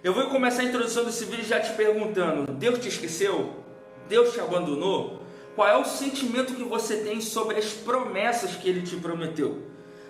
Eu vou começar a introdução desse vídeo já te perguntando: Deus te esqueceu? Deus te abandonou? Qual é o sentimento que você tem sobre as promessas que Ele te prometeu?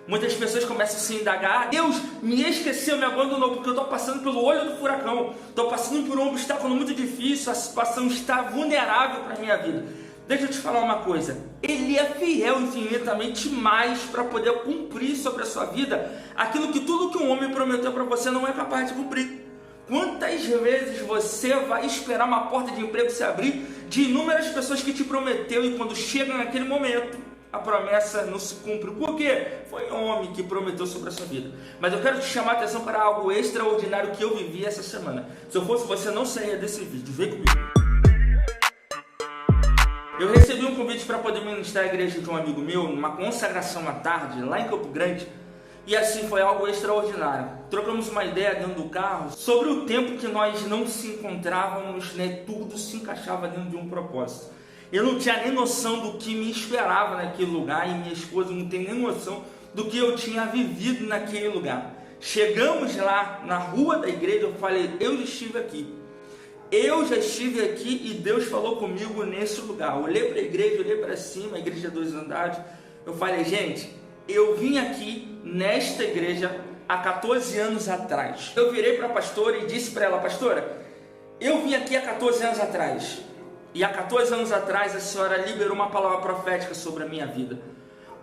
Muitas pessoas começam a se indagar: Deus me esqueceu, me abandonou, porque eu estou passando pelo olho do furacão, estou passando por um obstáculo muito difícil, a situação está vulnerável para a minha vida. Deixa eu te falar uma coisa: Ele é fiel infinitamente mais para poder cumprir sobre a sua vida aquilo que tudo que um homem prometeu para você não é capaz de cumprir. Quantas vezes você vai esperar uma porta de emprego se abrir de inúmeras pessoas que te prometeu e quando chega naquele momento a promessa não se cumpre? Por quê? Foi um homem que prometeu sobre a sua vida. Mas eu quero te chamar a atenção para algo extraordinário que eu vivi essa semana. Se eu fosse você, não saia desse vídeo. Vem comigo. Eu recebi um convite para poder ministrar a igreja de um amigo meu, numa consagração à tarde, lá em Campo Grande. E assim, foi algo extraordinário. Trocamos uma ideia dentro do carro sobre o tempo que nós não se encontrávamos, né? Tudo se encaixava dentro de um propósito. Eu não tinha nem noção do que me esperava naquele lugar, e minha esposa não tem nem noção do que eu tinha vivido naquele lugar. Chegamos lá na rua da igreja, eu falei: eu estive aqui. Eu já estive aqui e Deus falou comigo nesse lugar. Eu olhei para a igreja, olhei para cima, a igreja de 2 andares. Eu falei: gente, eu vim aqui nesta igreja há 14 anos atrás. Eu virei para a pastora e disse para ela: pastora, eu vim aqui há 14 anos atrás. E há 14 anos atrás a senhora liberou uma palavra profética sobre a minha vida.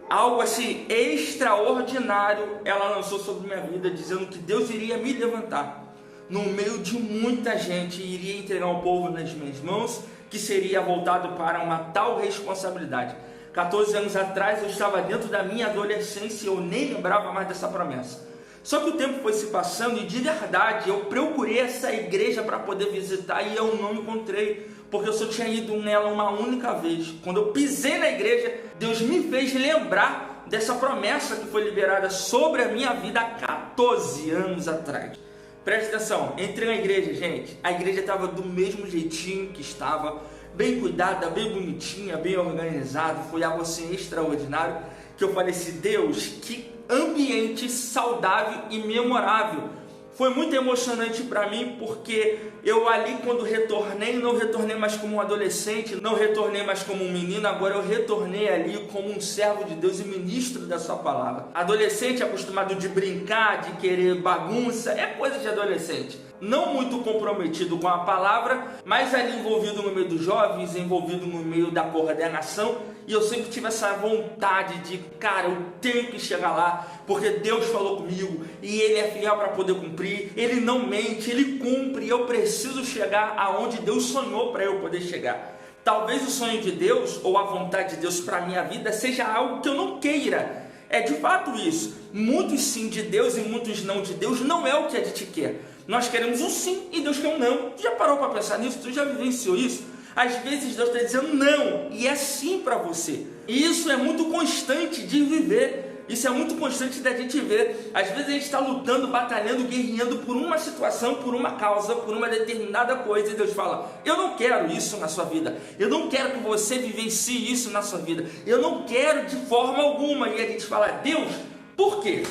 Algo assim extraordinário ela lançou sobre a minha vida, dizendo que Deus iria me levantar no meio de muita gente e iria entregar o povo nas minhas mãos, que seria voltado para uma tal responsabilidade. 14 anos atrás eu estava dentro da minha adolescência e eu nem lembrava mais dessa promessa. Só que o tempo foi se passando e de verdade eu procurei essa igreja para poder visitar e eu não encontrei, porque eu só tinha ido nela uma única vez. Quando eu pisei na igreja, Deus me fez lembrar dessa promessa que foi liberada sobre a minha vida há 14 anos atrás. Preste atenção, entrei na igreja, gente, a igreja estava do mesmo jeitinho que estava, bem cuidada, bem bonitinha, bem organizada. Foi algo assim extraordinário, que eu falei assim: Deus, que ambiente saudável e memorável. Foi muito emocionante para mim, porque eu ali, quando retornei, não retornei mais como um adolescente, não retornei mais como um menino, agora eu retornei ali como um servo de Deus e ministro da sua palavra. Adolescente acostumado de brincar, de querer bagunça, é coisa de adolescente. Não muito comprometido com a palavra, mas ali envolvido no meio dos jovens, envolvido no meio da coordenação. E eu sempre tive essa vontade de, cara, eu tenho que chegar lá, porque Deus falou comigo e Ele é fiel para poder cumprir. Ele não mente, Ele cumpre, e eu preciso chegar aonde Deus sonhou para eu poder chegar. Talvez o sonho de Deus ou a vontade de Deus para a minha vida seja algo que eu não queira. É de fato isso. Muitos sim de Deus e muitos não de Deus não é o que a gente quer. Nós queremos um sim e Deus quer um não. Tu já parou para pensar nisso? Tu já vivenciou isso? Às vezes Deus está dizendo não, e é sim para você. E isso é muito constante de viver. Isso é muito constante da gente ver. Às vezes a gente está lutando, batalhando, guerreando por uma situação, por uma causa, por uma determinada coisa. E Deus fala: eu não quero isso na sua vida. Eu não quero que você vivencie isso na sua vida. Eu não quero de forma alguma. E a gente fala: Deus, por quê?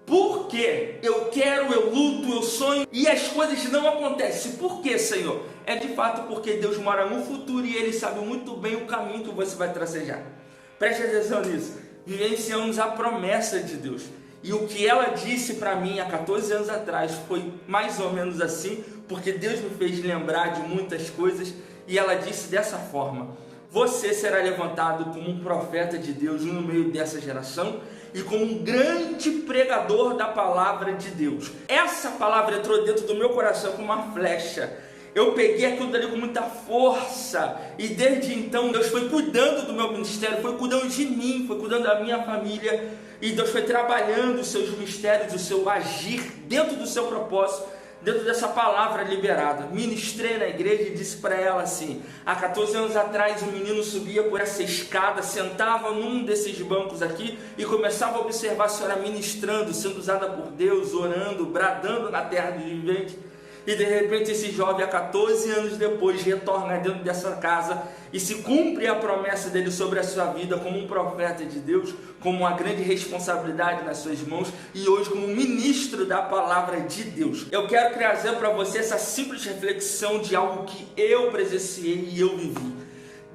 Porque eu quero, eu luto, eu sonho e as coisas não acontecem. Por quê, Senhor? É de fato porque Deus mora no futuro e Ele sabe muito bem o caminho que você vai tracejar. Preste atenção nisso. Vivenciamos a promessa de Deus. E o que ela disse para mim há 14 anos atrás foi mais ou menos assim, porque Deus me fez lembrar de muitas coisas. E ela disse dessa forma: você será levantado como um profeta de Deus no meio dessa geração e como um grande pregador da palavra de Deus. Essa palavra entrou dentro do meu coração como uma flecha. Eu peguei aquilo dali com muita força e desde então Deus foi cuidando do meu ministério, foi cuidando de mim, foi cuidando da minha família, e Deus foi trabalhando os seus mistérios, o seu agir dentro do seu propósito, dentro dessa palavra liberada. Ministrei na igreja e disse para ela assim: há 14 anos atrás um menino subia por essa escada, sentava num desses bancos aqui e começava a observar a senhora ministrando, sendo usada por Deus, orando, bradando na terra dos viventes. e de repente esse jovem, há 14 anos depois, retorna dentro dessa casa e se cumpre a promessa dele sobre a sua vida como um profeta de Deus, como uma grande responsabilidade nas suas mãos e hoje como ministro da palavra de Deus. Eu quero trazer para você essa simples reflexão de algo que eu presenciei e eu vivi.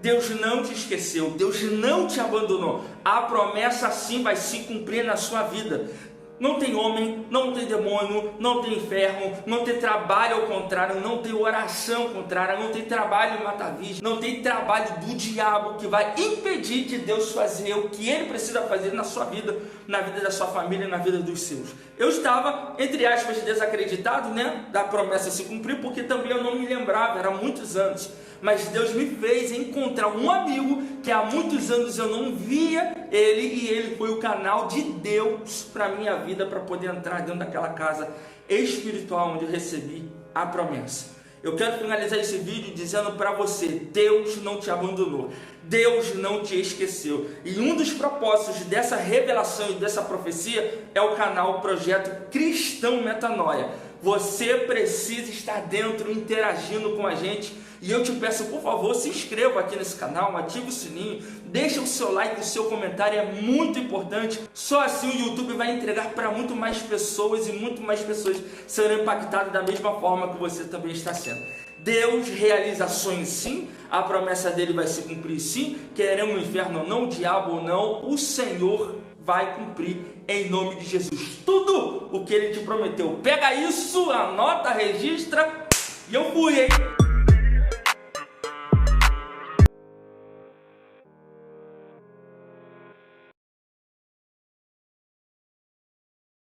Deus não te esqueceu, Deus não te abandonou. A promessa sim vai se cumprir na sua vida. Não tem homem, não tem demônio, não tem inferno, não tem trabalho ao contrário, não tem oração contrária, não tem trabalho em mata-vídeo, não tem trabalho do diabo que vai impedir de Deus fazer o que Ele precisa fazer na sua vida, na vida da sua família, na vida dos seus. Eu estava, entre aspas, desacreditado, né, da promessa se cumprir, porque também eu não me lembrava, era muitos anos. Mas Deus me fez encontrar um amigo que há muitos anos eu não via ele, e ele foi o canal de Deus para a minha vida, para poder entrar dentro daquela casa espiritual onde eu recebi a promessa. Eu quero finalizar esse vídeo dizendo para você: Deus não te abandonou, Deus não te esqueceu. E um dos propósitos dessa revelação e dessa profecia é o canal Projeto Cristão Metanoia. Você precisa estar dentro, interagindo com a gente. E eu te peço, por favor, se inscreva aqui nesse canal, ative o sininho, deixa o seu like, o seu comentário, é muito importante. Só assim o YouTube vai entregar para muito mais pessoas e muito mais pessoas serão impactadas da mesma forma que você também está sendo. Deus realiza sonhos sim, a promessa dele vai se cumprir sim, queremos o inferno ou não, o diabo ou não, o Senhor vai cumprir em nome de Jesus tudo o que ele te prometeu. Pega isso, anota, registra e eu fui, hein?